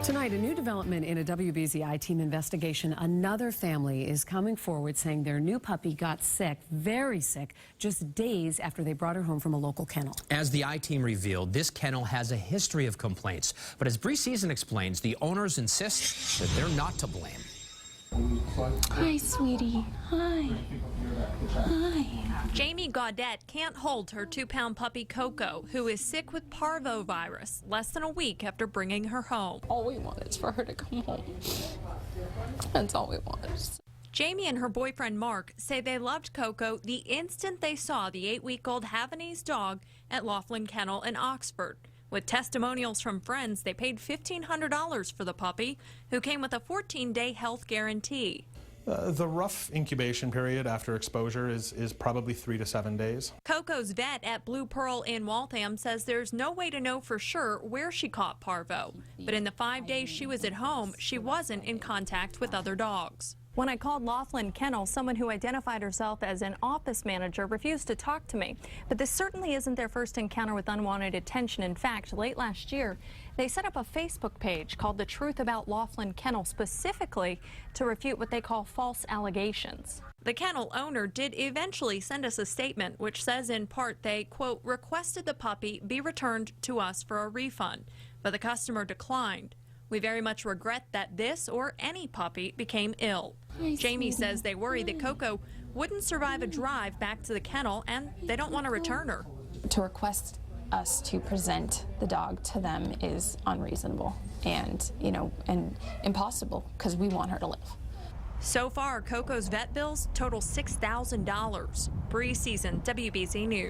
Tonight, a new development in a WBZ-I-team investigation. Another family is coming forward saying their new puppy got sick, very sick, just days after they brought her home from a local kennel. As the I-team revealed, this kennel has a history of complaints. But as Bree Sison explains, the owners insist that they're not to blame. Hi, sweetie. Hi. Hi. Jamie Gaudette can't hold her 2-pound puppy Coco, who is sick with parvovirus, less than a week after bringing her home. All we want is for her to come home. That's all we want. Jamie and her boyfriend Mark say they loved Coco the instant they saw the 8-week-old Havanese dog at Laughlin Kennel in Oxford. With testimonials from friends, they paid $1,500 for the puppy, who came with a 14-day health guarantee. The rough incubation period after exposure is probably 3 to 7 days. Coco's vet at Blue Pearl in Waltham says there's no way to know for sure where she caught parvo. But in the 5 days she was at home, she wasn't in contact with other dogs. When I called Laughlin Kennel, someone who identified herself as an office manager refused to talk to me. But this certainly isn't their first encounter with unwanted attention. In fact, late last year, they set up a Facebook page called The Truth About Laughlin Kennel, specifically to refute what they call false allegations. The kennel owner did eventually send us a statement which says in part they, quote, requested the puppy be returned to us for a refund, but the customer declined. We very much regret that this or any puppy became ill. Jamie says they worry that Coco wouldn't survive a drive back to the kennel and they don't want to return her. To request us to present the dog to them is unreasonable and, and impossible because we want her to live. So far, Coco's vet bills total $6,000. Bree Sison, WBZ News.